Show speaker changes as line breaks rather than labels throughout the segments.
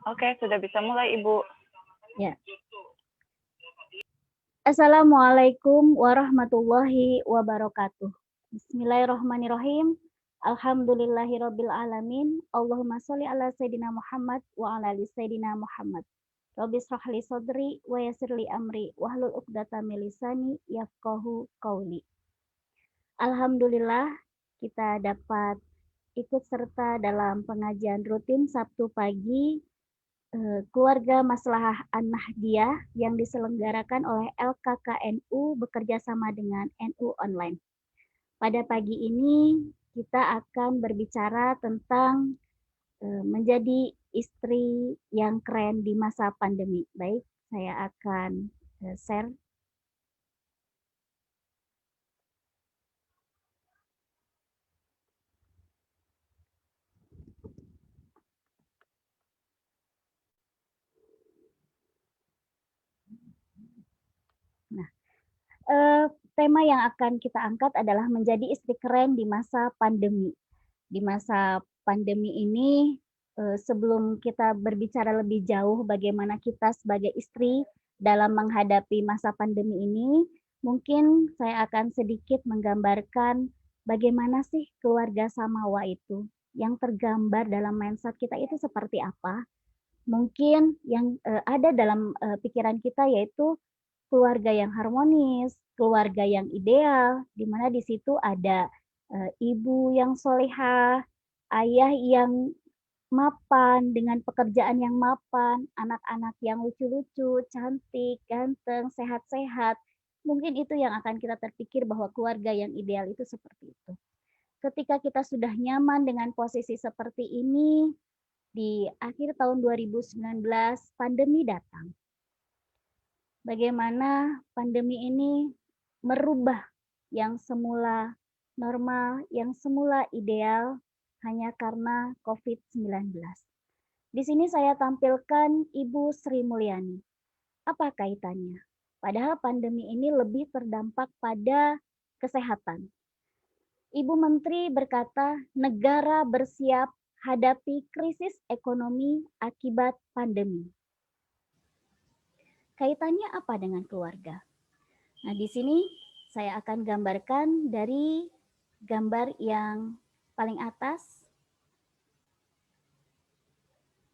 Oke, sudah bisa mulai, Ibu.
Ya. Assalamualaikum warahmatullahi wabarakatuh. Bismillahirrahmanirrahim. Alhamdulillahirabbil alamin. Allahumma sholli ala sayidina Muhammad wa ala ali sayidina Muhammad. Rabbi shrah li sadri wa yassir li amri wahlul 'uqdatam min lisani yafqahu qauli. Alhamdulillah kita dapat ikut serta dalam pengajian rutin Sabtu pagi Keluarga Maslahah An-Nahdiyah yang diselenggarakan oleh LKKNU bekerja sama dengan NU Online. Pada pagi ini kita akan berbicara tentang menjadi istri yang keren di masa pandemi. Baik, saya akan share. Nah, tema yang akan kita angkat adalah menjadi istri keren di masa pandemi. Di masa pandemi ini, sebelum kita berbicara lebih jauh bagaimana kita sebagai istri dalam menghadapi masa pandemi ini, mungkin saya akan sedikit menggambarkan bagaimana sih keluarga samawa itu. Yang tergambar dalam mindset kita itu seperti apa. Mungkin yang ada dalam pikiran kita yaitu keluarga yang harmonis, keluarga yang ideal, di mana di situ ada ibu yang solehah, ayah yang mapan dengan pekerjaan yang mapan, anak-anak yang lucu-lucu, cantik, ganteng, sehat-sehat. Mungkin itu yang akan kita terpikir bahwa keluarga yang ideal itu seperti itu. Ketika kita sudah nyaman dengan posisi seperti ini, di akhir tahun 2019 pandemi datang. Bagaimana pandemi ini merubah yang semula normal, yang semula ideal hanya karena COVID-19. Di sini saya tampilkan Ibu Sri Mulyani. Apa kaitannya? Padahal pandemi ini lebih terdampak pada kesehatan. Ibu Menteri berkata, negara bersiap hadapi krisis ekonomi akibat pandemi. Kaitannya apa dengan keluarga? Nah, di sini saya akan gambarkan dari gambar yang paling atas,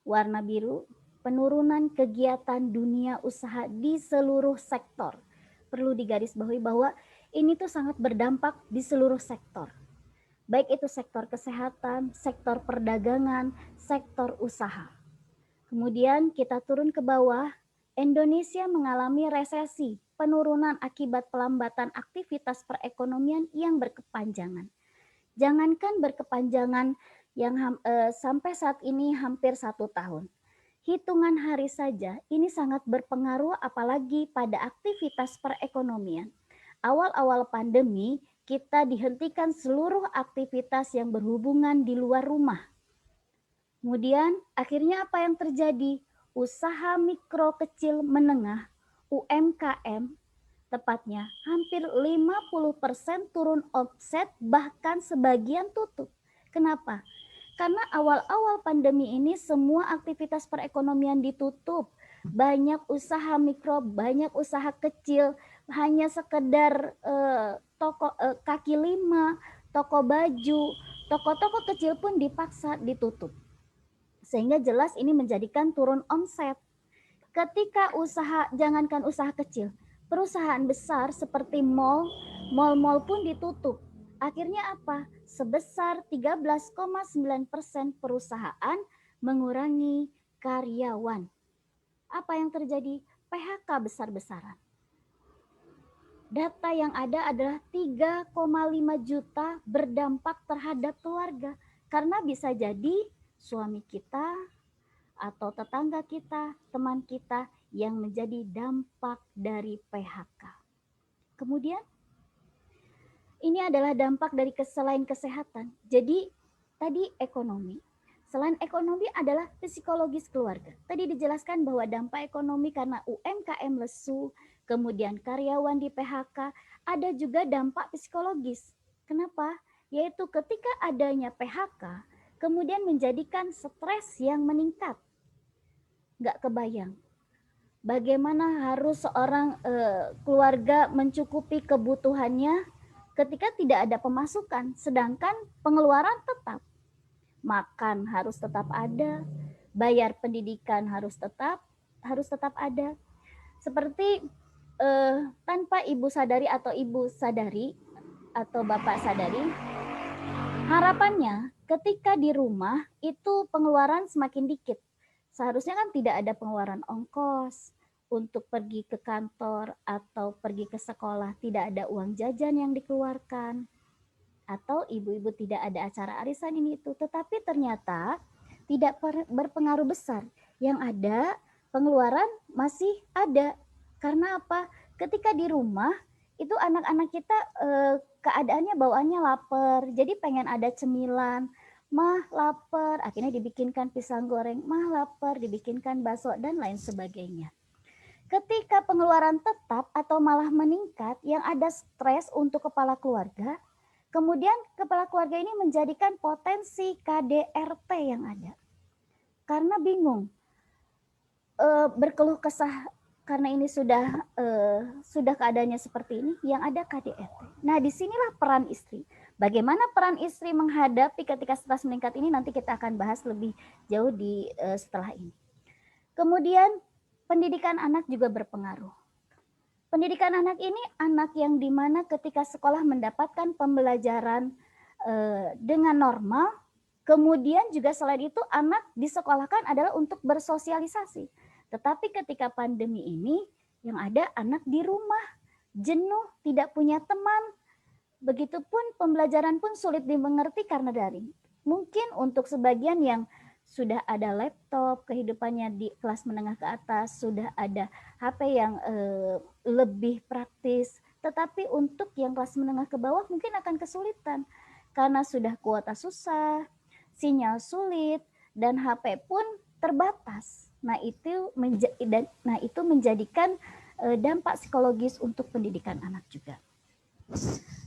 warna biru, penurunan kegiatan dunia usaha di seluruh sektor. Perlu digarisbawahi bahwa ini tuh sangat berdampak di seluruh sektor. Baik itu sektor kesehatan, sektor perdagangan, sektor usaha. Kemudian kita turun ke bawah, Indonesia mengalami resesi, penurunan akibat pelambatan aktivitas perekonomian yang berkepanjangan. Jangankan berkepanjangan yang sampai saat ini hampir 1 tahun. Hitungan hari saja ini sangat berpengaruh apalagi pada aktivitas perekonomian. Awal-awal pandemi kita dihentikan seluruh aktivitas yang berhubungan di luar rumah. Kemudian akhirnya apa yang terjadi? Usaha mikro kecil menengah UMKM tepatnya hampir 50% turun omset, bahkan sebagian tutup. Kenapa? Karena awal-awal pandemi ini semua aktivitas perekonomian ditutup. Banyak usaha mikro, banyak usaha kecil, hanya sekedar toko kaki lima, toko baju, toko-toko kecil pun dipaksa ditutup. Sehingga jelas ini menjadikan turun omset. Ketika usaha, jangankan usaha kecil, perusahaan besar seperti mal-mal pun ditutup. Akhirnya apa? Sebesar 13,9% perusahaan mengurangi karyawan. Apa yang terjadi? PHK besar-besaran. Data yang ada adalah 3,5 juta berdampak terhadap keluarga. Karena bisa jadi suami kita atau tetangga kita, teman kita yang menjadi dampak dari PHK. Kemudian ini adalah dampak dari selain kesehatan. Jadi tadi ekonomi. Selain ekonomi adalah psikologis keluarga. Tadi dijelaskan bahwa dampak ekonomi karena UMKM lesu, kemudian karyawan di PHK, ada juga dampak psikologis. Kenapa? Yaitu ketika adanya PHK, kemudian menjadikan stres yang meningkat. nggak kebayang. Bagaimana harus seorang keluarga mencukupi kebutuhannya ketika tidak ada pemasukan, sedangkan pengeluaran tetap. Makan harus tetap ada, bayar pendidikan harus tetap ada. Seperti tanpa ibu sadari atau ibu sadari atau bapak sadari, harapannya ketika di rumah itu pengeluaran semakin dikit. Seharusnya kan tidak ada pengeluaran ongkos untuk pergi ke kantor atau pergi ke sekolah, tidak ada uang jajan yang dikeluarkan, atau ibu-ibu tidak ada acara arisan ini itu. Tetapi ternyata tidak berpengaruh besar. Yang ada pengeluaran masih ada. Karena apa? Ketika di rumah itu anak-anak kita keadaannya bawaannya lapar, jadi pengen ada cemilan. Mah lapar, akhirnya dibikinkan pisang goreng. Mah lapar, dibikinkan bakso dan lain sebagainya. Ketika pengeluaran tetap atau malah meningkat, yang ada stres untuk kepala keluarga, kemudian kepala keluarga ini menjadikan potensi KDRT yang ada. Karena bingung, berkeluh kesah karena ini sudah keadaannya seperti ini, yang ada KDRT. Nah, disinilah peran istri. Bagaimana peran istri menghadapi ketika stres meningkat ini, nanti kita akan bahas lebih jauh di setelah ini. Kemudian pendidikan anak juga berpengaruh. Pendidikan anak ini anak yang dimana ketika sekolah mendapatkan pembelajaran dengan normal, kemudian juga selain itu anak disekolahkan adalah untuk bersosialisasi. Tetapi ketika pandemi ini, yang ada anak di rumah, jenuh, tidak punya teman, begitupun pembelajaran pun sulit dimengerti karena daring. Mungkin untuk sebagian yang sudah ada laptop, kehidupannya di kelas menengah ke atas, sudah ada HP yang lebih praktis. Tetapi untuk yang kelas menengah ke bawah mungkin akan kesulitan karena sudah kuota susah, sinyal sulit, dan HP pun terbatas. Nah itu menjadikan dampak psikologis untuk pendidikan anak juga.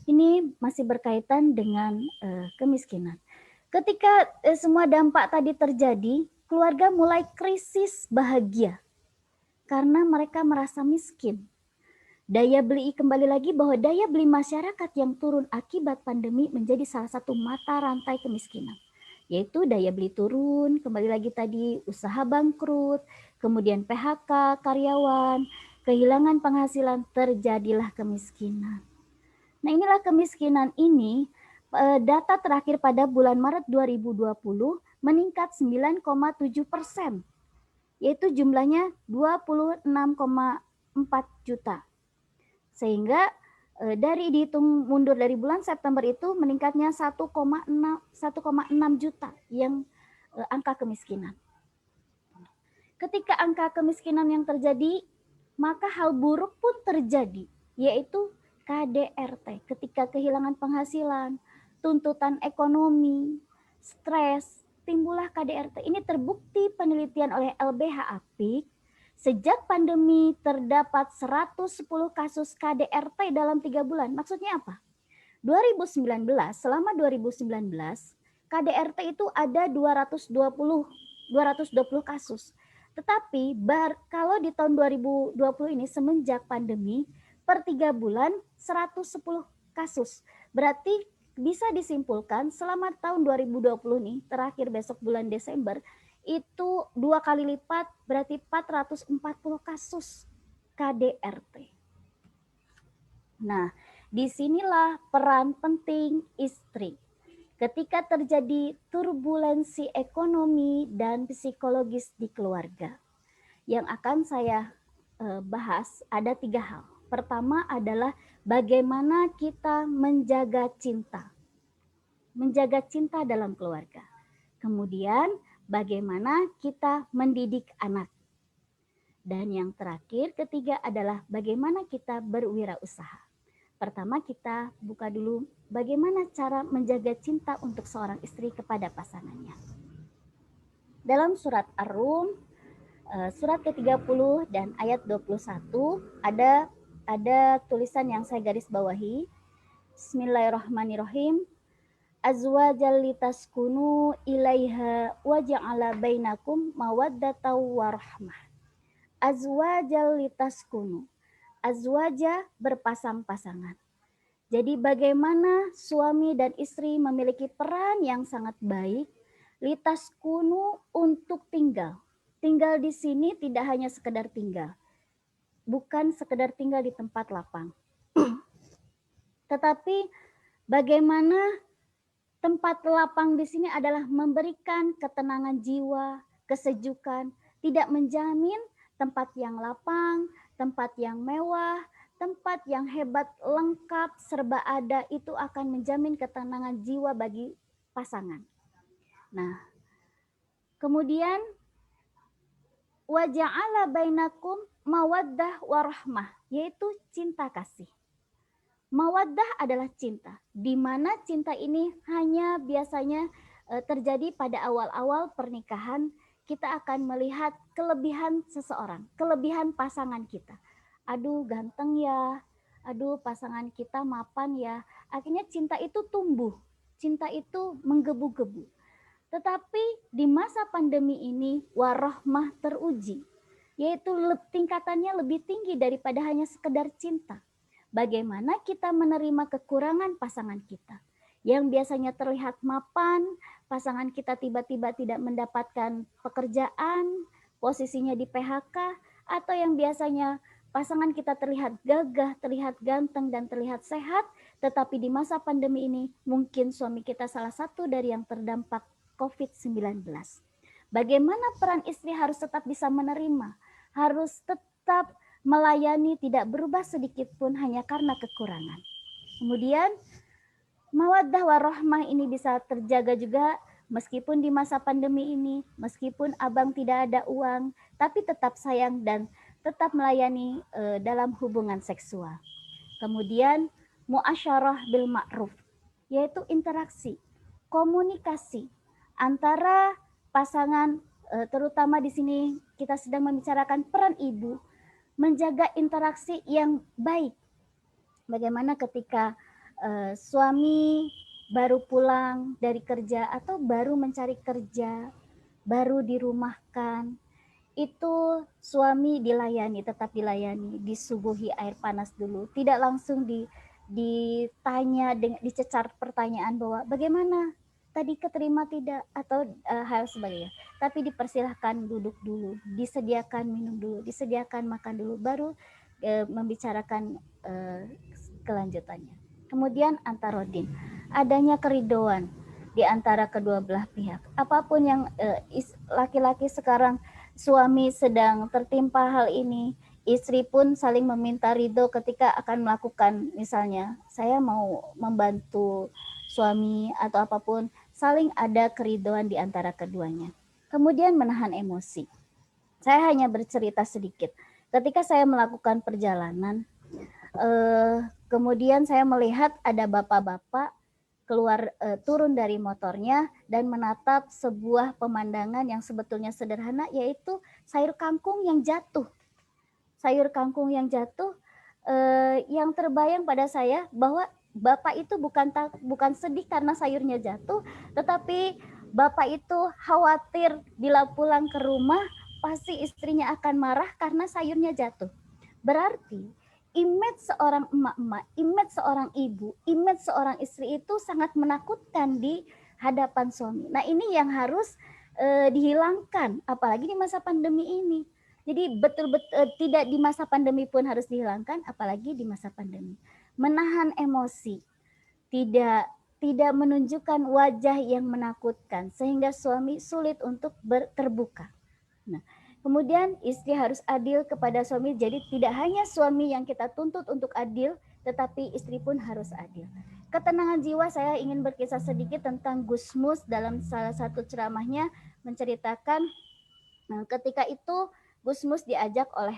Ini masih berkaitan dengan kemiskinan. Ketika semua dampak tadi terjadi, keluarga mulai krisis bahagia karena mereka merasa miskin. Daya beli, kembali lagi bahwa daya beli masyarakat yang turun akibat pandemi menjadi salah satu mata rantai kemiskinan. Yaitu daya beli turun, kembali lagi tadi usaha bangkrut, kemudian PHK karyawan, kehilangan penghasilan, terjadilah kemiskinan. Nah, inilah kemiskinan ini, data terakhir pada bulan Maret 2020 meningkat 9,7%, yaitu jumlahnya 26,4 juta. Sehingga dari dihitung mundur dari bulan September itu meningkatnya 1,6 juta yang angka kemiskinan. Ketika angka kemiskinan yang terjadi, maka hal buruk pun terjadi, yaitu KDRT. Ketika kehilangan penghasilan, tuntutan ekonomi, stres, timbullah KDRT. Ini terbukti penelitian oleh LBH Apik. Sejak pandemi terdapat 110 kasus KDRT dalam 3 bulan. Maksudnya apa? 2019, selama 2019, KDRT itu ada 220 kasus. Tetapi kalau di tahun 2020 ini semenjak pandemi, per 3 bulan 110 kasus. Berarti bisa disimpulkan selama tahun 2020 nih, terakhir besok bulan Desember, itu 2 kali lipat, berarti 440 kasus KDRT. Nah, disinilah peran penting istri. Ketika terjadi turbulensi ekonomi dan psikologis di keluarga. Yang akan saya bahas ada 3 hal. Pertama adalah bagaimana kita menjaga cinta. Menjaga cinta dalam keluarga. Kemudian bagaimana kita mendidik anak. Dan yang terakhir, ketiga adalah bagaimana kita berwirausaha. Pertama kita buka dulu bagaimana cara menjaga cinta untuk seorang istri kepada pasangannya. Dalam surat Ar-Rum, surat ke-30 dan ayat 21 ada tulisan yang saya garis bawahi. Bismillahirrahmanirrahim. azwajal litaskunu ilaiha wa ja'ala bainakum mawaddatan warahmah. Azwajal litaskunu. Azwaja berpasang-pasangan. Jadi bagaimana suami dan istri memiliki peran yang sangat baik litaskunu untuk tinggal. Tinggal di sini tidak hanya sekedar tinggal. Bukan sekedar tinggal di tempat lapang. Tetapi bagaimana tempat lapang di sini adalah memberikan ketenangan jiwa, kesejukan, tidak menjamin tempat yang lapang, tempat yang mewah, tempat yang hebat, lengkap, serba ada itu akan menjamin ketenangan jiwa bagi pasangan. Nah, kemudian wa ja'ala bainakum mawaddah warahmah, yaitu cinta kasih. Mawaddah adalah cinta, di mana cinta ini hanya biasanya terjadi pada awal-awal pernikahan. Kita akan melihat kelebihan seseorang, kelebihan pasangan kita. Aduh ganteng ya, aduh pasangan kita mapan ya. Akhirnya cinta itu tumbuh, cinta itu menggebu-gebu. Tetapi di masa pandemi ini warahmah teruji, yaitu tingkatannya lebih tinggi daripada hanya sekedar cinta. Bagaimana kita menerima kekurangan pasangan kita yang biasanya terlihat mapan, pasangan kita tiba-tiba tidak mendapatkan pekerjaan, posisinya di PHK, atau yang biasanya pasangan kita terlihat gagah, terlihat ganteng, dan terlihat sehat, tetapi di masa pandemi ini mungkin suami kita salah satu dari yang terdampak COVID-19. Bagaimana peran istri harus tetap bisa menerima, harus tetap melayani, tidak berubah sedikit pun hanya karena kekurangan. Kemudian mawaddah warahmah ini bisa terjaga juga meskipun di masa pandemi ini, meskipun abang tidak ada uang, tapi tetap sayang dan tetap melayani dalam hubungan seksual. Kemudian muasyarah bil ma'ruf, yaitu interaksi, komunikasi antara pasangan, terutama di sini kita sedang membicarakan peran ibu, menjaga interaksi yang baik. Bagaimana ketika suami baru pulang dari kerja atau baru mencari kerja, baru dirumahkan, itu suami dilayani, tetap dilayani, disuguhi air panas dulu, tidak langsung ditanya, dicecar pertanyaan bahwa bagaimana tadi keterima tidak atau hal sebagainya, tapi dipersilahkan duduk dulu, disediakan minum dulu, disediakan makan dulu, baru membicarakan kelanjutannya. Kemudian antarodin, adanya keridoan di antara kedua belah pihak. Apapun yang laki-laki sekarang, suami sedang tertimpa hal ini, istri pun saling meminta ridho ketika akan melakukan, misalnya saya mau membantu suami atau apapun, saling ada keridoan di antara keduanya. Kemudian menahan emosi. Saya hanya bercerita sedikit. Ketika saya melakukan perjalanan, kemudian saya melihat ada bapak-bapak keluar, turun dari motornya dan menatap sebuah pemandangan yang sebetulnya sederhana, yaitu sayur kangkung yang jatuh. Sayur kangkung yang jatuh, yang terbayang pada saya bahwa bapak itu bukan sedih karena sayurnya jatuh, tetapi bapak itu khawatir bila pulang ke rumah pasti istrinya akan marah karena sayurnya jatuh. Berarti image seorang emak-emak, image seorang ibu, image seorang istri itu sangat menakutkan di hadapan suami. Nah, ini yang harus dihilangkan, apalagi di masa pandemi ini. Jadi betul-betul tidak di masa pandemi pun harus dihilangkan, apalagi di masa pandemi. Menahan emosi, tidak menunjukkan wajah yang menakutkan sehingga suami sulit untuk terbuka. Nah, kemudian istri harus adil kepada suami, jadi tidak hanya suami yang kita tuntut untuk adil, tetapi istri pun harus adil. Ketenangan jiwa, saya ingin berkisah sedikit tentang Gusmus dalam salah satu ceramahnya menceritakan ketika itu Gusmus diajak oleh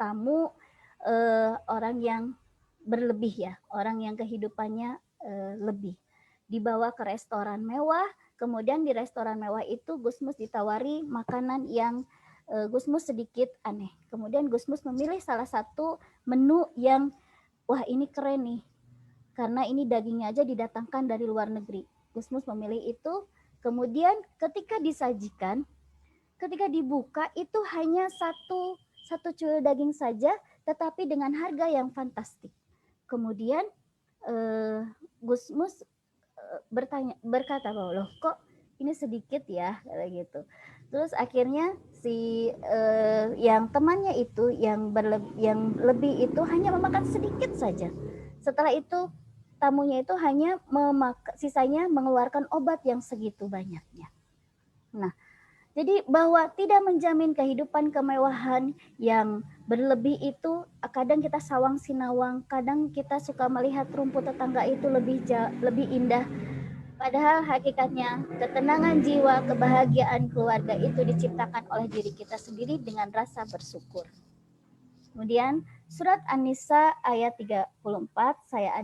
tamu orang yang berlebih ya, orang yang kehidupannya lebih, dibawa ke restoran mewah. Kemudian di restoran mewah itu Gusmus ditawari makanan yang Gusmus sedikit aneh. Kemudian Gusmus memilih salah satu menu yang wah ini keren nih. karena ini dagingnya aja didatangkan dari luar negeri. Gus Mus memilih itu. Kemudian ketika disajikan, ketika dibuka itu hanya satu cuil daging saja, tetapi dengan harga yang fantastik. Kemudian Gus Mus berkata bahwa loh kok ini sedikit ya, kayak gitu. Terus akhirnya si yang temannya itu yang lebih itu hanya memakan sedikit saja. Setelah itu tamunya itu hanya sisanya mengeluarkan obat yang segitu banyaknya. Nah, jadi bahwa tidak menjamin kehidupan kemewahan yang berlebih itu, kadang kita sawang sinawang, kadang kita suka melihat rumput tetangga itu lebih indah. Padahal hakikatnya ketenangan jiwa, kebahagiaan keluarga itu diciptakan oleh diri kita sendiri dengan rasa bersyukur. Kemudian surat An-Nisa ayat 34, saya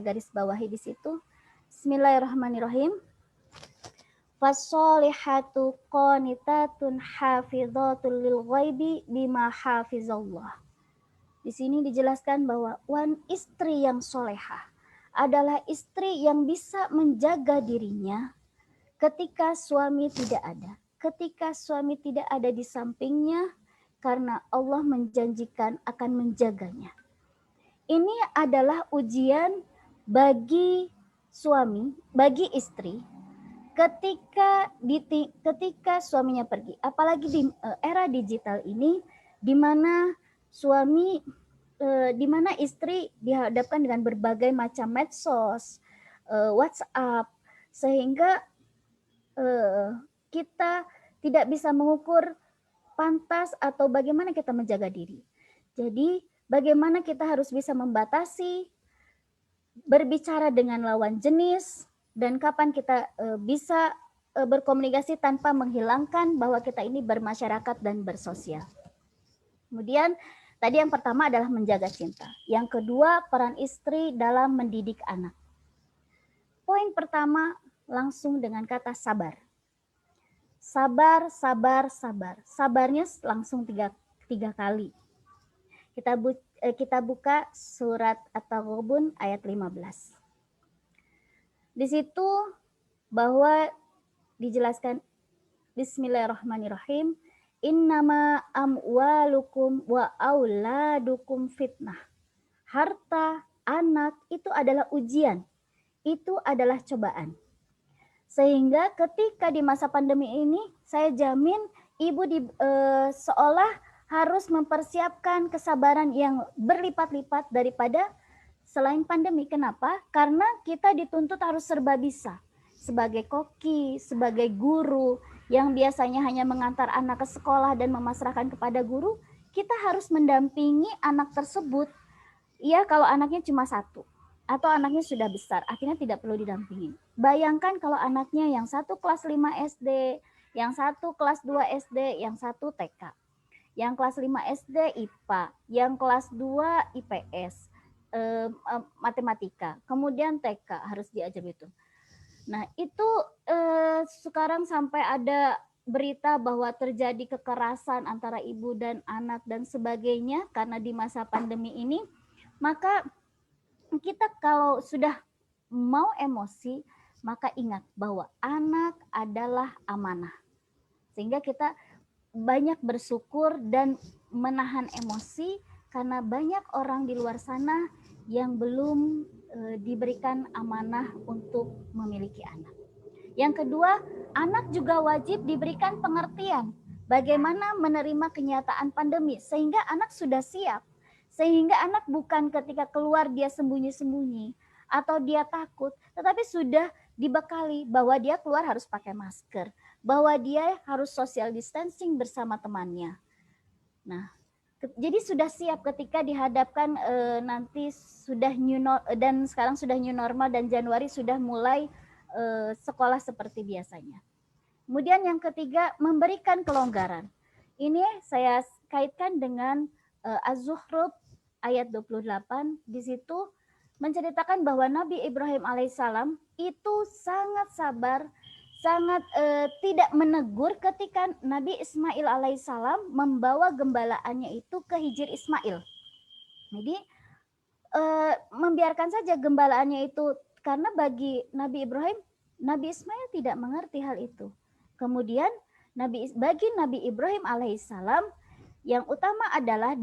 garis bawahi di situ. Bismillahirrahmanirrahim. Fasolihatu qanitatun hafidhatul lil ghaibi bima hafizallah. Di sini dijelaskan bahwa istri yang solehah adalah istri yang bisa menjaga dirinya ketika suami tidak ada. Ketika suami tidak ada di sampingnya, karena Allah menjanjikan akan menjaganya. Ini adalah ujian bagi suami, bagi istri, ketika suaminya pergi. Apalagi di era digital ini, di mana di mana istri dihadapkan dengan berbagai macam medsos, WhatsApp, sehingga kita tidak bisa mengukur pantas atau bagaimana kita menjaga diri. Jadi bagaimana kita harus bisa membatasi berbicara dengan lawan jenis dan kapan kita bisa berkomunikasi tanpa menghilangkan bahwa kita ini bermasyarakat dan bersosial. Kemudian tadi yang pertama adalah menjaga cinta. Yang kedua, peran istri dalam mendidik anak. Poin pertama langsung dengan kata sabar. Sabar, sabar, sabar. Sabarnya langsung tiga kali. Kita buka surat At-Taghabun ayat 15. Di situ bahwa dijelaskan Bismillahirrahmanirrahim. Innama amwalukum wa auladukum fitnah. Harta, anak itu adalah ujian. Itu adalah cobaan. Sehingga ketika di masa pandemi ini, saya jamin ibu seolah harus mempersiapkan kesabaran yang berlipat-lipat daripada selain pandemi. Kenapa? Karena kita dituntut harus serba bisa. Sebagai koki, sebagai guru, yang biasanya hanya mengantar anak ke sekolah dan memasrahkan kepada guru, kita harus mendampingi anak tersebut. Ya, kalau anaknya cuma satu atau anaknya sudah besar, akhirnya tidak perlu didampingi. Bayangkan kalau anaknya yang satu kelas 5 SD, yang satu kelas 2 SD, yang satu TK. Yang kelas 5 SD IPA, yang kelas 2 IPS, matematika. Kemudian TK harus diajar itu. Nah, itu sekarang sampai ada berita bahwa terjadi kekerasan antara ibu dan anak dan sebagainya karena di masa pandemi ini. Maka kita kalau sudah mau emosi, maka ingat bahwa anak adalah amanah. Sehingga kita banyak bersyukur dan menahan emosi karena banyak orang di luar sana yang belum diberikan amanah untuk memiliki anak. Yang kedua, anak juga wajib diberikan pengertian bagaimana menerima kenyataan pandemi sehingga anak sudah siap. Sehingga anak bukan ketika keluar dia sembunyi-sembunyi atau dia takut, tetapi sudah dibekali bahwa dia keluar harus pakai masker, bahwa dia harus social distancing bersama temannya. Nah, jadi sudah siap ketika dihadapkan nanti sudah dan sekarang sudah new normal dan Januari sudah mulai sekolah seperti biasanya. Kemudian yang ketiga, memberikan kelonggaran. Ini saya kaitkan dengan Az-Zukhruf ayat 28. Di situ menceritakan bahwa Nabi Ibrahim alaihissalam itu sangat sabar, sangat tidak menegur ketika Nabi Ismail alaihissalam membawa gembalaannya itu ke Hijir Ismail. Jadi membiarkan saja gembalaannya itu, karena bagi Nabi Ibrahim, Nabi Ismail tidak mengerti hal itu. Kemudian bagi Nabi Ibrahim alaihissalam, yang utama adalah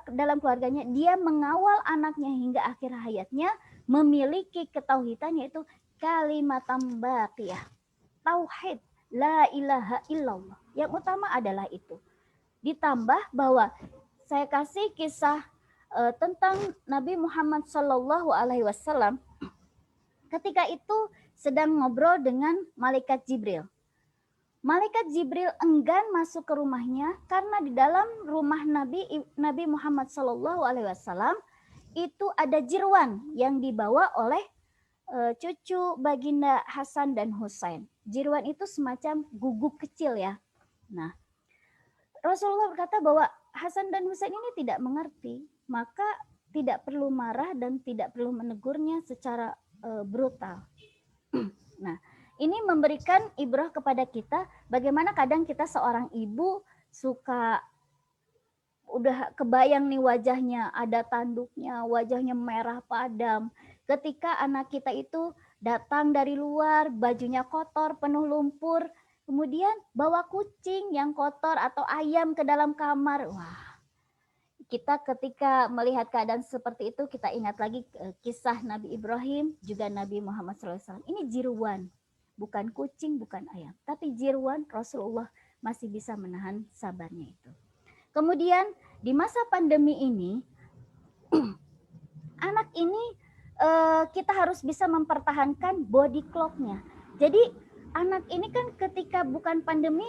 dalam keluarganya dia mengawal anaknya hingga akhir hayatnya memiliki ketauhidan, yaitu kalimat baqiyah, tauhid, la ilaha illallah. Yang utama adalah itu. Ditambah bahwa saya kasih kisah tentang Nabi Muhammad Shallallahu Alaihi Wasallam ketika itu sedang ngobrol dengan malaikat Jibril. Malaikat Jibril enggan masuk ke rumahnya karena di dalam rumah Nabi Muhammad Shallallahu Alaihi Wasallam itu ada jirwan yang dibawa oleh cucu baginda Hasan dan Husain. Jirwan itu semacam guguk kecil ya. Nah, Rasulullah berkata bahwa Hasan dan Husain ini tidak mengerti, maka tidak perlu marah dan tidak perlu menegurnya secara brutal. Nah, ini memberikan ibrah kepada kita bagaimana kadang kita seorang ibu suka udah kebayang nih wajahnya, ada tanduknya, wajahnya merah padam. Ketika anak kita itu datang dari luar, bajunya kotor, penuh lumpur, kemudian bawa kucing yang kotor atau ayam ke dalam kamar. Wah, kita ketika melihat keadaan seperti itu, kita ingat lagi kisah Nabi Ibrahim, juga Nabi Muhammad SAW. Ini jirwan, bukan kucing, bukan ayam. Tapi jirwan, Rasulullah masih bisa menahan sabarnya itu. Kemudian di masa pandemi ini, anak ini kita harus bisa mempertahankan body clock-nya. Jadi anak ini kan ketika bukan pandemi,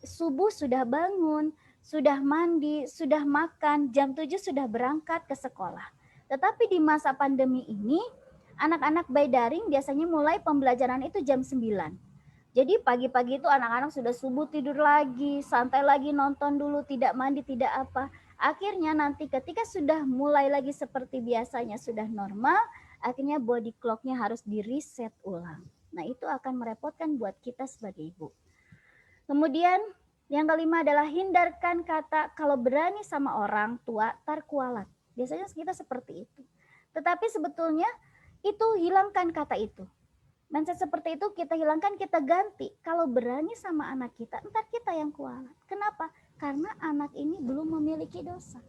subuh sudah bangun, sudah mandi, sudah makan, jam 7 sudah berangkat ke sekolah. Tetapi di masa pandemi ini, anak-anak by daring biasanya mulai pembelajaran itu jam 9. Jadi pagi-pagi itu anak-anak sudah subuh tidur lagi, santai lagi, nonton dulu, tidak mandi, tidak apa. Akhirnya nanti ketika sudah mulai lagi seperti biasanya, sudah normal, akhirnya body clock-nya harus di-reset ulang. Nah, itu akan merepotkan buat kita sebagai ibu. Kemudian yang kelima adalah hindarkan kata kalau berani sama orang tua tar kualat. Biasanya kita seperti itu. Tetapi sebetulnya itu hilangkan kata itu. Mindset seperti itu kita hilangkan, kita ganti. Kalau berani sama anak kita, entar kita yang kualat. Kenapa? Karena anak ini belum memiliki dosa.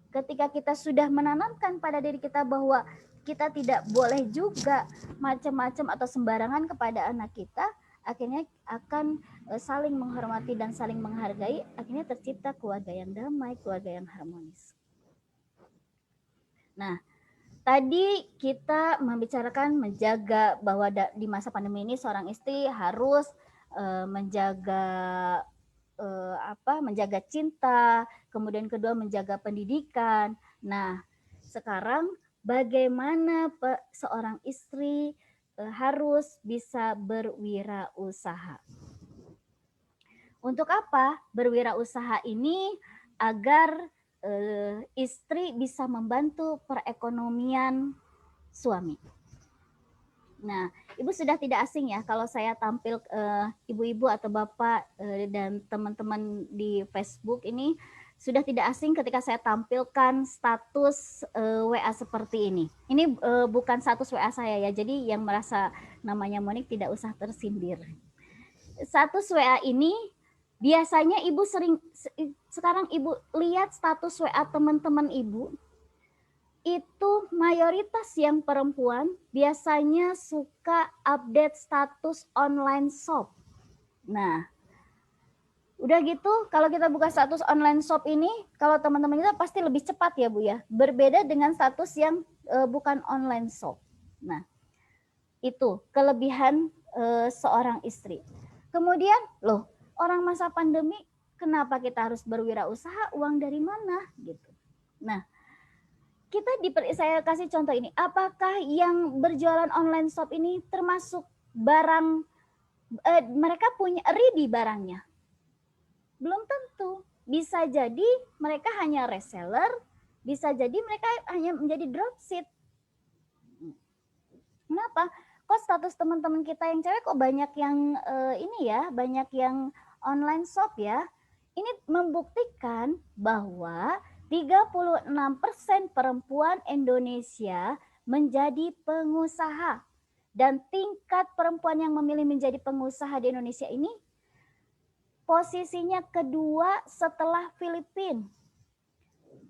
Ketika kita sudah menanamkan pada diri kita bahwa kita tidak boleh juga macam-macam atau sembarangan kepada anak kita, akhirnya akan saling menghormati dan saling menghargai, akhirnya tercipta keluarga yang damai, keluarga yang harmonis. Nah, tadi kita membicarakan menjaga bahwa di masa pandemi ini seorang istri harus menjaga cinta, kemudian kedua menjaga pendidikan. Nah, sekarang bagaimana seorang istri harus bisa berwirausaha. Untuk apa berwirausaha ini? Agar istri bisa membantu perekonomian suami. Nah, ibu sudah tidak asing ya kalau saya tampil ibu-ibu atau bapak dan teman-teman di Facebook ini sudah tidak asing ketika saya tampilkan status WA seperti ini. Ini bukan status WA saya ya, jadi yang merasa namanya Monik tidak usah tersindir. Status WA ini biasanya ibu sekarang ibu lihat status WA teman-teman ibu, itu mayoritas yang perempuan biasanya suka update status online shop. Nah, udah gitu kalau kita buka status online shop ini, kalau teman-teman kita pasti lebih cepat ya Bu ya. Berbeda dengan status yang bukan online shop. Nah, itu kelebihan seorang istri. Kemudian, loh, orang masa pandemi kenapa kita harus berwirausaha? Uang dari mana gitu. Nah, saya kasih contoh ini. Apakah yang berjualan online shop ini termasuk barang mereka punya ready barangnya? Belum tentu. Bisa jadi mereka hanya reseller, bisa jadi mereka hanya menjadi dropship. Kenapa? Kok status teman-teman kita yang cewek kok banyak yang banyak yang online shop ya? Ini membuktikan bahwa di 36% perempuan Indonesia menjadi pengusaha. Dan tingkat perempuan yang memilih menjadi pengusaha di Indonesia ini posisinya kedua setelah Filipina.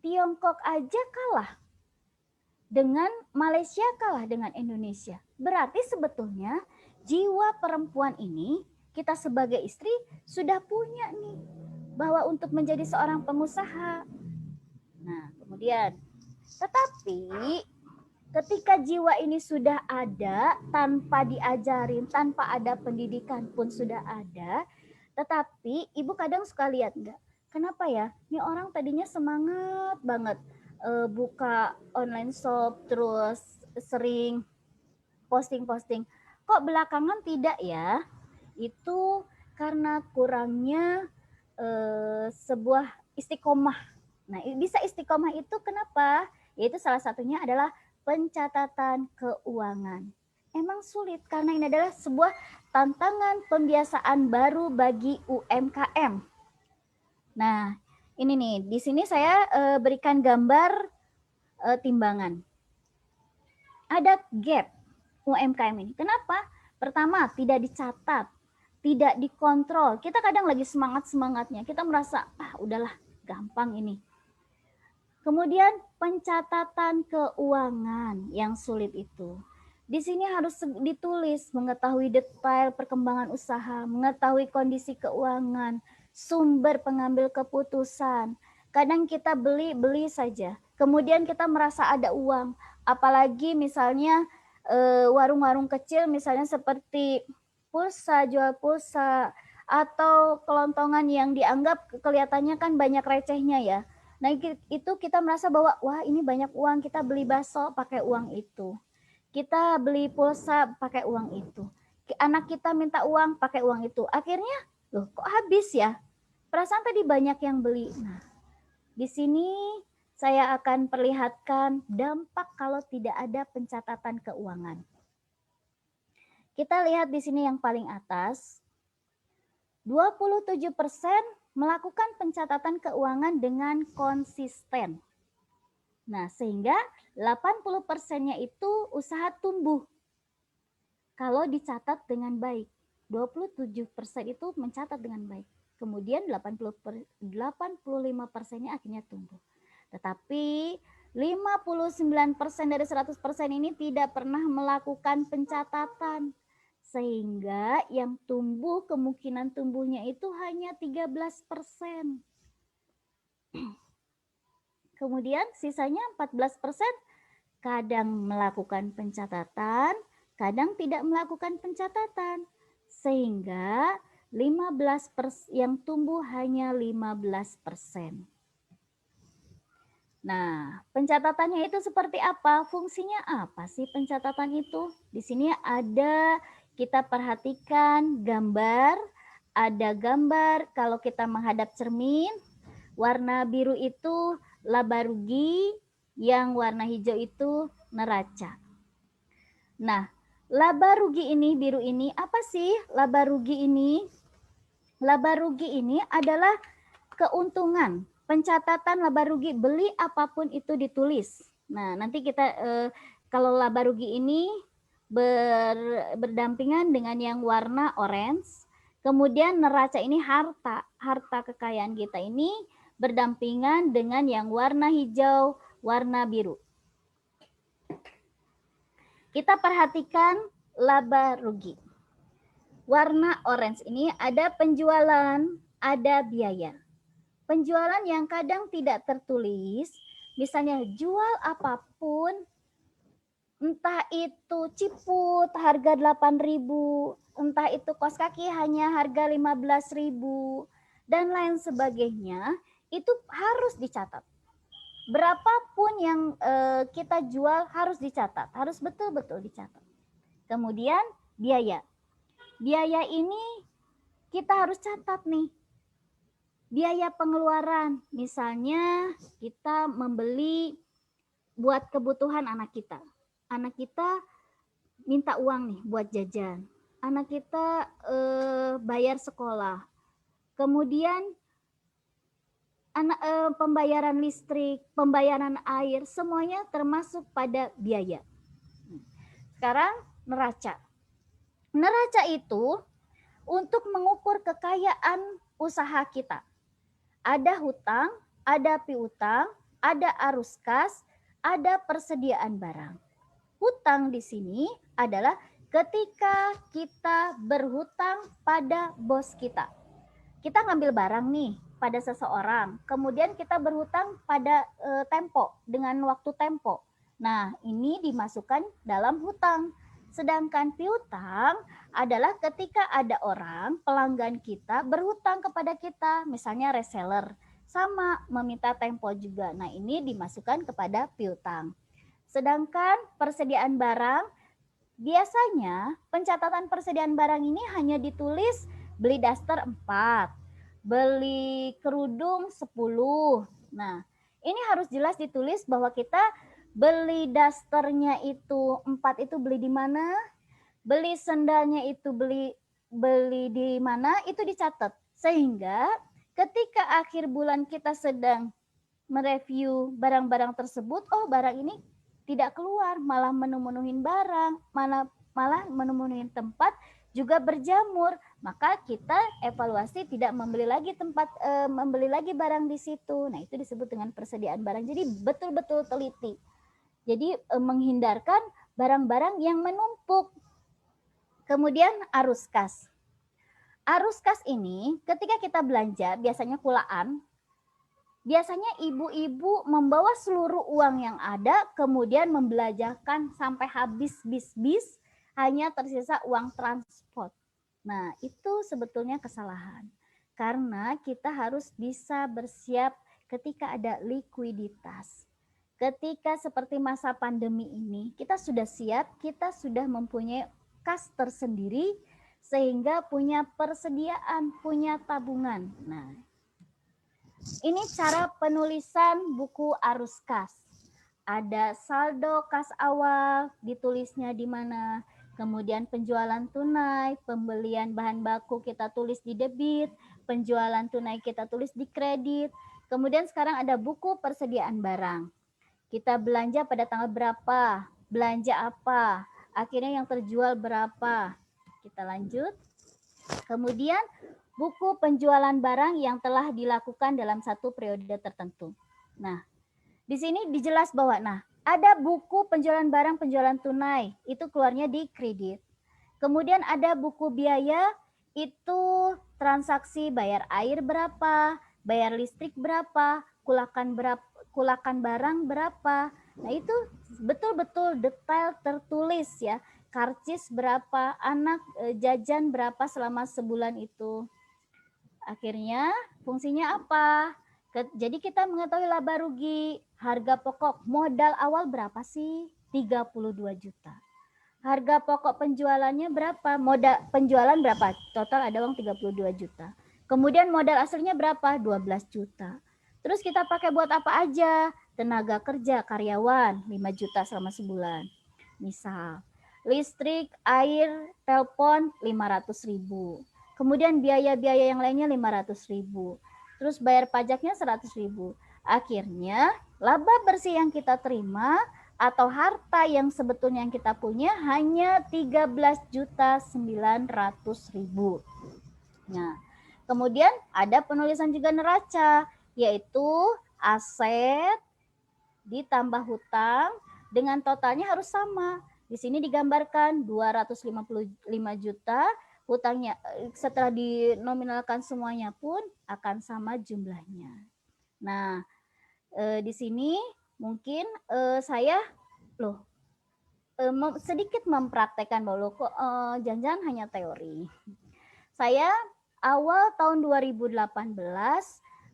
Tiongkok aja kalah dengan Malaysia, kalah dengan Indonesia. Berarti sebetulnya jiwa perempuan ini kita sebagai istri sudah punya nih, bahwa untuk menjadi seorang pengusaha. Nah, kemudian tetapi ketika jiwa ini sudah ada, tanpa diajarin, tanpa ada pendidikan pun sudah ada, tetapi ibu kadang suka lihat enggak, kenapa ya, ini orang tadinya semangat banget buka online shop, terus sering posting-posting, kok belakangan tidak ya? Itu karena kurangnya sebuah istiqomah. Nah, bisa istiqomah itu kenapa? Yaitu salah satunya adalah pencatatan keuangan. Emang sulit karena ini adalah sebuah tantangan pembiasaan baru bagi UMKM. Nah, ini nih, di sini saya berikan gambar timbangan. Ada gap UMKM ini. Kenapa? Pertama, tidak dicatat, tidak dikontrol. Kita kadang lagi semangat-semangatnya, kita merasa, udahlah, gampang ini. Kemudian pencatatan keuangan yang sulit itu. Di sini harus ditulis, mengetahui detail perkembangan usaha, mengetahui kondisi keuangan, sumber pengambil keputusan. Kadang kita beli saja, kemudian kita merasa ada uang. Apalagi misalnya warung-warung kecil, misalnya seperti pulsa, jual pulsa, atau kelontongan yang dianggap kelihatannya kan banyak recehnya ya. Nah, itu kita merasa bahwa wah, ini banyak uang, kita beli bakso pakai uang itu. Kita beli pulsa pakai uang itu. Anak kita minta uang pakai uang itu. Akhirnya, loh kok habis ya? Perasaan tadi banyak yang beli. Nah, di sini saya akan perlihatkan dampak kalau tidak ada pencatatan keuangan. Kita lihat di sini yang paling atas. 27% melakukan pencatatan keuangan dengan konsisten. Nah, sehingga 80%-nya itu usaha tumbuh. Kalau dicatat dengan baik, 27% itu mencatat dengan baik. Kemudian 85%-nya akhirnya tumbuh. Tetapi 59% dari 100% ini tidak pernah melakukan pencatatan. Sehingga yang tumbuh, kemungkinan tumbuhnya itu hanya 13%. Kemudian sisanya 14% kadang melakukan pencatatan, kadang tidak melakukan pencatatan. Sehingga 15% yang tumbuh hanya 15%. Nah, pencatatannya itu seperti apa? Fungsinya apa sih pencatatan itu? Di sini ada, kita perhatikan gambar, ada gambar kalau kita menghadap cermin, warna biru itu laba rugi, yang warna hijau itu neraca. Nah, laba rugi ini, biru ini, apa sih laba rugi ini? Laba rugi ini adalah keuntungan. Pencatatan laba rugi, beli apapun itu ditulis. Nah, nanti kita kalau laba rugi ini berdampingan dengan yang warna orange. Kemudian neraca ini harta kekayaan kita ini berdampingan dengan yang warna hijau, warna biru. Kita perhatikan laba rugi. Warna orange ini ada penjualan, ada biaya. Penjualan yang kadang tidak tertulis, misalnya jual apapun, entah itu ciput harga 8.000, entah itu kos kaki hanya harga 15.000, dan lain sebagainya, itu harus dicatat. Berapapun yang kita jual harus dicatat, harus betul-betul dicatat. Kemudian biaya. Biaya ini kita harus catat nih. Biaya pengeluaran, misalnya kita membeli buat kebutuhan anak kita. Anak kita minta uang nih buat jajan. Anak kita bayar sekolah. Kemudian pembayaran listrik, pembayaran air, semuanya termasuk pada biaya. Sekarang neraca. Neraca itu untuk mengukur kekayaan usaha kita. Ada hutang, ada piutang, ada arus kas, ada persediaan barang. Hutang di sini adalah ketika kita berhutang pada bos kita. Kita ngambil barang nih pada seseorang, kemudian kita berhutang pada tempo dengan waktu tempo. Nah, ini dimasukkan dalam hutang. Sedangkan piutang adalah ketika ada orang pelanggan kita berhutang kepada kita, misalnya reseller, sama meminta tempo juga. Nah, ini dimasukkan kepada piutang. Sedangkan persediaan barang, biasanya pencatatan persediaan barang ini hanya ditulis beli daster 4, beli kerudung 10. Nah, ini harus jelas ditulis bahwa kita beli dasternya itu 4 itu beli di mana, beli sendalnya itu beli di mana, itu dicatat. Sehingga ketika akhir bulan kita sedang mereview barang-barang tersebut, oh barang ini tidak keluar, malah memenuhin barang, malah memenuhin tempat, juga berjamur, maka kita evaluasi tidak membeli lagi barang di situ. Nah, itu disebut dengan persediaan barang. Jadi betul-betul teliti. Jadi menghindarkan barang-barang yang menumpuk. Kemudian arus kas. Arus kas ini ketika kita belanja, biasanya kulaan, biasanya ibu-ibu membawa seluruh uang yang ada, kemudian membelanjakan sampai habis bis-bis, hanya tersisa uang transport. Nah, itu sebetulnya kesalahan. Karena kita harus bisa bersiap ketika ada likuiditas. Ketika seperti masa pandemi ini, kita sudah siap, kita sudah mempunyai kas tersendiri, sehingga punya persediaan, punya tabungan. Nah, ini cara penulisan buku arus kas. Ada saldo kas awal, ditulisnya di mana. Kemudian penjualan tunai, pembelian bahan baku kita tulis di debit, penjualan tunai kita tulis di kredit. Kemudian sekarang ada buku persediaan barang. Kita belanja pada tanggal berapa, belanja apa, akhirnya yang terjual berapa. Kita lanjut. Kemudian buku penjualan barang yang telah dilakukan dalam satu periode tertentu. Nah, di sini dijelas bahwa ada buku penjualan barang penjualan tunai, itu keluarnya di kredit. Kemudian ada buku biaya, itu transaksi bayar air berapa, bayar listrik berapa, kulakan barang berapa. Nah, itu betul-betul detail tertulis ya. Karcis berapa, anak jajan berapa selama sebulan itu. Akhirnya fungsinya apa? Jadi kita mengetahui laba rugi, harga pokok modal awal berapa sih? 32 juta. Harga pokok penjualannya berapa? Modal penjualan berapa? Total ada uang 32 juta. Kemudian modal aslinya berapa? 12 juta. Terus kita pakai buat apa aja? Tenaga kerja, karyawan 5 juta selama sebulan. Misal, listrik, air, telepon 500.000. Kemudian biaya-biaya yang lainnya 500.000. Terus bayar pajaknya 100.000. Akhirnya laba bersih yang kita terima atau harta yang sebetulnya yang kita punya hanya 13.900.000. Nah, kemudian ada penulisan juga neraca, yaitu aset ditambah hutang dengan totalnya harus sama. Di sini digambarkan 255 juta, hutangnya setelah dinominalkan semuanya pun akan sama jumlahnya. Nah, di sini mungkin saya sedikit mempraktekkan bahwa jangan hanya teori. Saya awal tahun 2018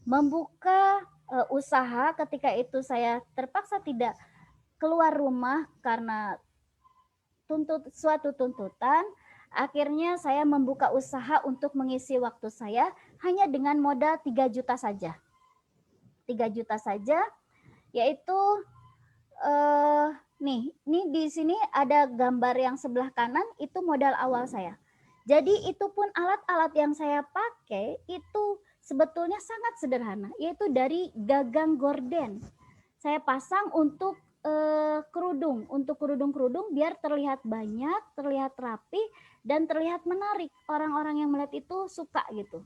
membuka usaha, ketika itu saya terpaksa tidak keluar rumah karena suatu tuntutan. Akhirnya saya membuka usaha untuk mengisi waktu saya hanya dengan modal 3 juta saja. 3 juta saja, yaitu nih di sini ada gambar yang sebelah kanan, itu modal awal saya. Jadi itu pun alat-alat yang saya pakai itu sebetulnya sangat sederhana, yaitu dari gagang gorden. Saya pasang untuk kerudung, untuk kerudung-kerudung biar terlihat banyak, terlihat rapi, dan terlihat menarik. Orang-orang yang melihat itu suka gitu.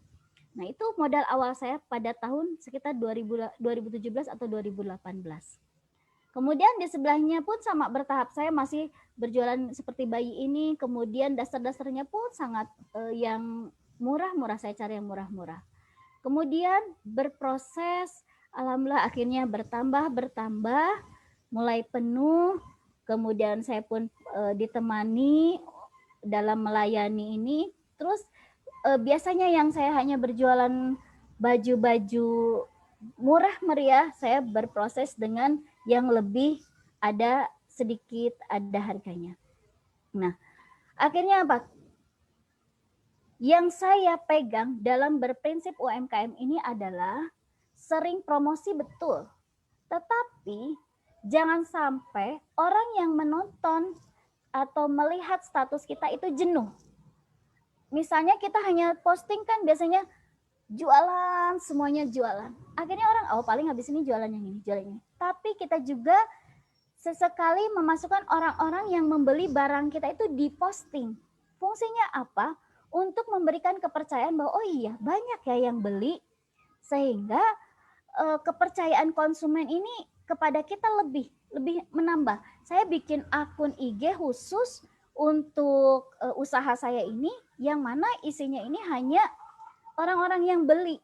Nah, itu modal awal saya pada tahun sekitar 2017 atau 2018. Kemudian di sebelahnya pun sama bertahap, saya masih berjualan seperti bayi ini, kemudian dasar-dasarnya pun sangat yang murah-murah, saya cari yang murah-murah. Kemudian berproses, alhamdulillah akhirnya bertambah, mulai penuh, kemudian saya pun ditemani dalam melayani ini, terus biasanya yang saya hanya berjualan baju-baju murah meriah, saya berproses dengan yang lebih ada sedikit ada harganya. Nah, akhirnya apa? Yang saya pegang dalam berprinsip UMKM ini adalah sering promosi betul, tetapi jangan sampai orang yang menonton atau melihat status kita itu jenuh. Misalnya kita hanya posting kan biasanya jualan, semuanya jualan. Akhirnya orang, oh paling habis ini jualan yang ini, jualan ini. Tapi kita juga sesekali memasukkan orang-orang yang membeli barang kita itu di posting. Fungsinya apa? Untuk memberikan kepercayaan bahwa oh iya banyak ya yang beli, sehingga kepercayaan konsumen ini kepada kita lebih menambah. Saya bikin akun IG khusus untuk usaha saya ini, yang mana isinya ini hanya orang-orang yang beli.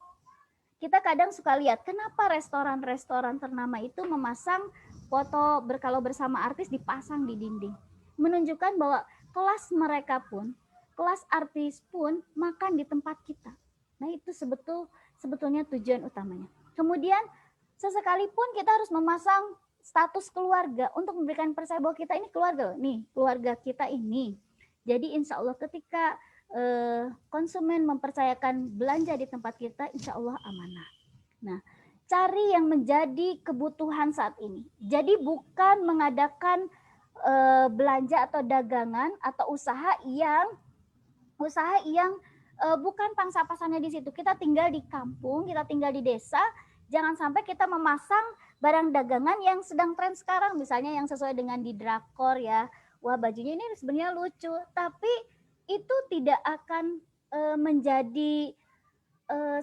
Kita kadang suka lihat kenapa restoran-restoran ternama itu memasang foto kalau bersama artis dipasang di dinding. Menunjukkan bahwa kelas mereka pun, kelas artis pun makan di tempat kita. Nah itu sebetulnya tujuan utamanya. Kemudian sesekali pun kita harus memasang status keluarga untuk memberikan percaya bahwa kita ini keluarga, nih keluarga kita ini. Jadi insya Allah ketika konsumen mempercayakan belanja di tempat kita, insya Allah amanah. Nah, cari yang menjadi kebutuhan saat ini. Jadi bukan mengadakan belanja atau dagangan atau usaha yang bukan pangsa pasarnya di situ. Kita tinggal di kampung, kita tinggal di desa, jangan sampai kita memasang barang dagangan yang sedang tren sekarang, misalnya yang sesuai dengan di drakor ya. Wah, bajunya ini sebenarnya lucu, tapi itu tidak akan menjadi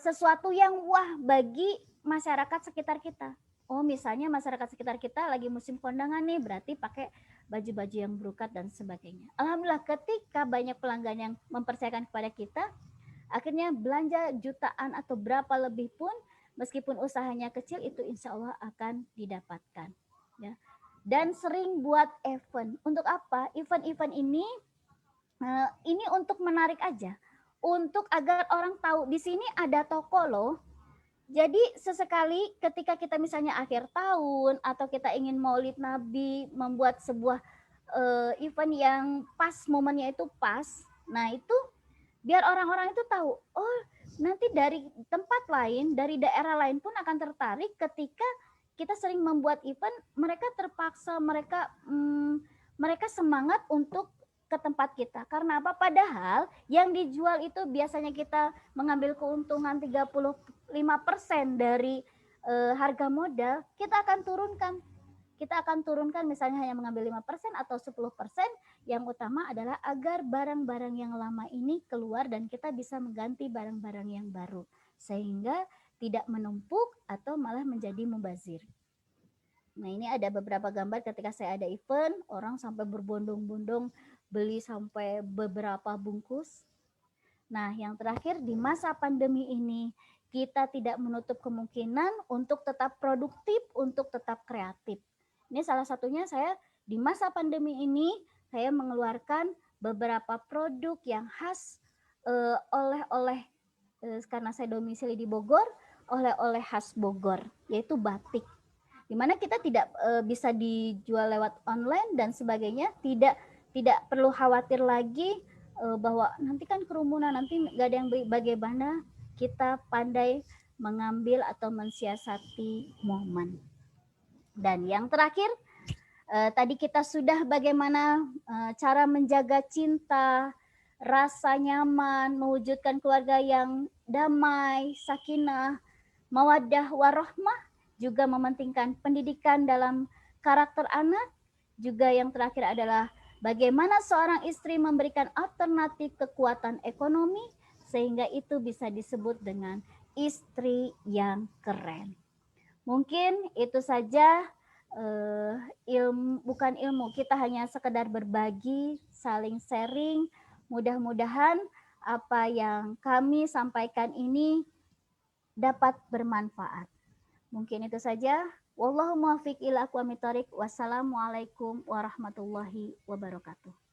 sesuatu yang wah bagi masyarakat sekitar kita. Oh, misalnya masyarakat sekitar kita lagi musim kondangan nih, berarti pakai baju-baju yang brokat dan sebagainya. Alhamdulillah ketika banyak pelanggan yang mempercayakan kepada kita, akhirnya belanja jutaan atau berapa lebih pun, meskipun usahanya kecil, itu insya Allah akan didapatkan. Ya. Dan sering buat event. Untuk apa? Event-event ini untuk menarik aja, untuk agar orang tahu di sini ada toko loh. Jadi sesekali ketika kita misalnya akhir tahun atau kita ingin Maulid Nabi, membuat sebuah event yang pas, momennya itu pas. Nah itu biar orang-orang itu tahu, oh nanti dari tempat lain, dari daerah lain pun akan tertarik ketika kita sering membuat event. Mereka terpaksa, mereka semangat untuk ke tempat kita. Karena apa? Padahal yang dijual itu biasanya kita mengambil keuntungan 35% dari harga modal, kita akan turunkan. Kita akan turunkan misalnya hanya mengambil 5% atau 10%. Yang utama adalah agar barang-barang yang lama ini keluar dan kita bisa mengganti barang-barang yang baru. Sehingga tidak menumpuk atau malah menjadi mubazir. Nah ini ada beberapa gambar ketika saya ada event, orang sampai berbondong-bondong beli sampai beberapa bungkus. Nah, yang terakhir di masa pandemi ini, kita tidak menutup kemungkinan untuk tetap produktif, untuk tetap kreatif. Ini salah satunya saya di masa pandemi ini, saya mengeluarkan beberapa produk yang khas oleh-oleh, karena saya domisili di Bogor, oleh-oleh khas Bogor, yaitu batik. Dimana kita tidak bisa dijual lewat online dan sebagainya, tidak perlu khawatir lagi bahwa nanti kan kerumunan, nanti nggak ada yang bagaimana. Kita pandai mengambil atau mensiasati momen. Dan yang terakhir, tadi kita sudah bagaimana cara menjaga cinta, rasa nyaman, mewujudkan keluarga yang damai, sakinah, mawaddah warahmah, juga mementingkan pendidikan dalam karakter anak, juga yang terakhir adalah bagaimana seorang istri memberikan alternatif kekuatan ekonomi sehingga itu bisa disebut dengan istri yang keren. Mungkin itu saja bukan ilmu, kita hanya sekedar berbagi, saling sharing. Mudah-mudahan apa yang kami sampaikan ini dapat bermanfaat. Mungkin itu saja. Wallahu muwaffiq ila aqwamit thoriq. Wassalamualaikum warahmatullahi wabarakatuh.